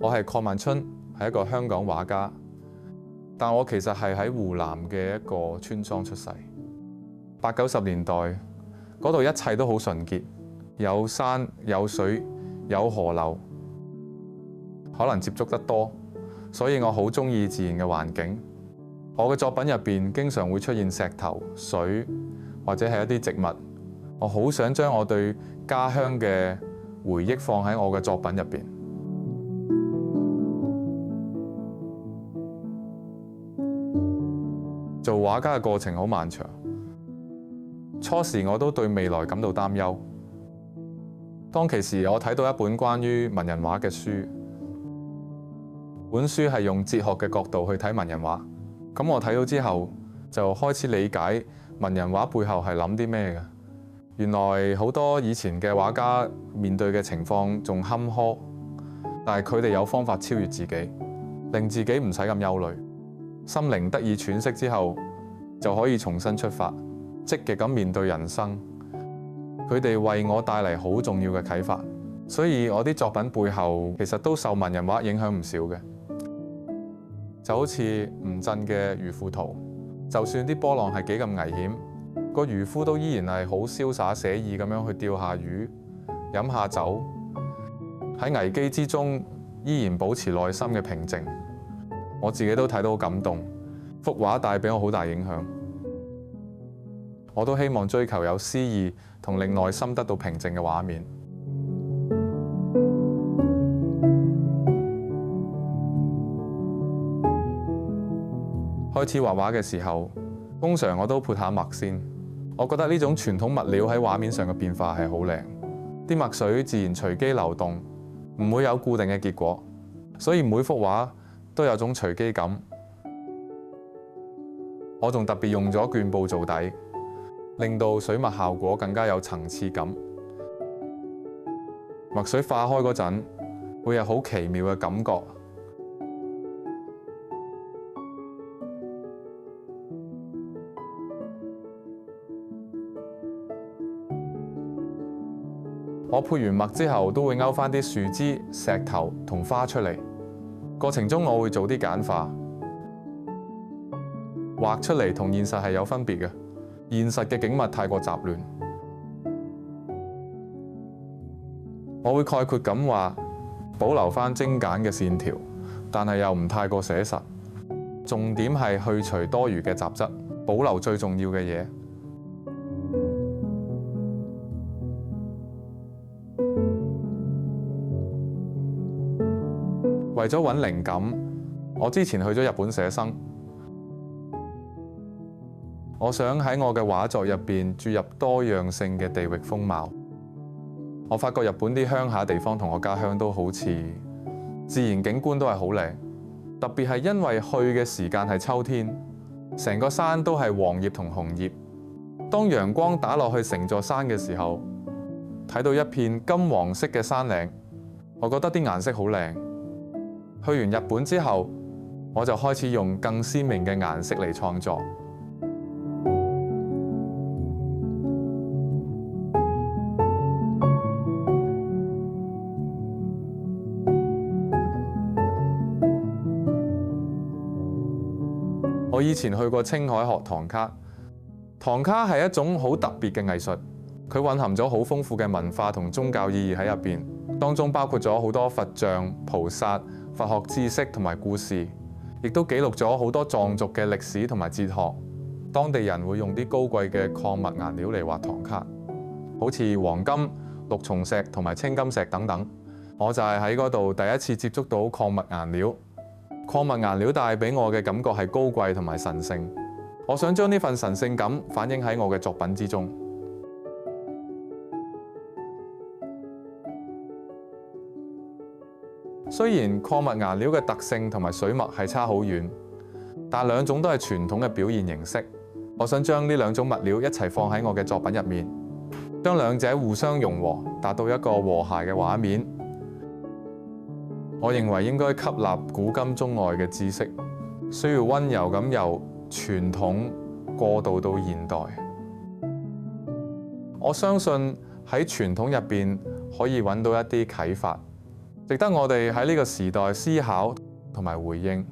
我係鄺萬春，係一個香港畫家，但我其實係喺湖南嘅一個村莊出世。80、90年代嗰度一切都好純潔，有山有水有河流，可能接觸得多，所以我好鍾意自然嘅環境。我嘅作品入邊經常會出現石頭、水或者係一啲植物。我好想將我對家鄉嘅回憶放喺我嘅作品入邊。做畫家嘅過程好漫長，初時我都對未來感到擔憂。當其時我睇到一本關於文人畫嘅書，本書係用哲學嘅角度去睇文人畫。咁我睇到之後就開始理解文人畫背後係諗啲咩嘅。原來好多以前嘅畫家面對嘅情況仲坎坷，但係佢哋有方法超越自己，令自己唔使咁憂慮，心靈得以喘息之後就可以重新出發，積極咁面對人生。佢哋為我帶嚟好重要嘅啟發，所以我啲作品背後其實都受文人畫影響唔少嘅。就好似吳鎮嘅漁父圖，就算啲波浪係幾咁危險，個漁夫都依然係好瀟灑寫意咁樣去釣下魚、飲下酒，喺危機之中依然保持內心嘅平靜。我自己都睇到好感動，幅畫帶俾我好大影響。我都希望追求有詩意同令內心得到平靜嘅畫面。開始畫畫嘅時候，通常我都潑下墨先。我覺得呢種傳統物料喺畫面上嘅變化係好靚，啲墨水自然隨機流動，唔會有固定嘅結果，所以每幅畫都有種隨機感。我仲特別用咗絹布做底，令到水墨效果更加有層次感。墨水化開嗰陣，會有好奇妙嘅感覺。我潑完墨之後，都會勾返啲樹枝、石頭同花出嚟。過程中我會做啲簡化，畫出嚟同現實係有分別嘅。現實嘅景物太過雜亂，我會概括咁話，保留返精簡嘅線條，但係又唔太過寫實。重點係去除多餘嘅雜質，保留最重要嘅嘢。為咗揾靈感，我之前去咗日本寫生。我想喺我嘅畫作入邊注入多樣性嘅地域風貌。我發覺日本啲鄉下地方同我家鄉都好似，自然景觀都係好靚。特別係因為去嘅時間係秋天，成個山都係黃葉同紅葉。當陽光打落去成座山嘅時候，睇到一片金黃色嘅山嶺，我覺得啲顏色好靚。去完日本之後，我就開始用更鮮明嘅顏色嚟創作。我以前去過青海學唐卡，唐卡係一種好特別嘅藝術，佢蘊含咗好豐富嘅文化同宗教意義喺入邊，當中包括咗好多佛像、菩薩、佛學知識同埋故事，亦都記錄咗好多藏族嘅歷史同埋哲學。當地人會用啲高貴嘅礦物顏料嚟畫唐卡，好似黃金、綠松石同埋青金石等等。我就係喺嗰度第一次接觸到礦物顏料。礦物顏料帶俾我嘅感覺係高貴同埋神聖。我想將呢份神聖感反映喺我嘅作品之中。雖然礦物顏料嘅特性同埋水墨係差好遠，但兩種都係傳統嘅表現形式。我想將呢兩種物料一齊放喺我嘅作品入面，將兩者互相融合，達到一個和諧嘅畫面。我認為應該吸納古今中外嘅知識，需要溫柔咁由傳統過渡到現代。我相信喺傳統入邊可以揾到一啲啟發。值得我哋喺呢個時代思考同埋回應。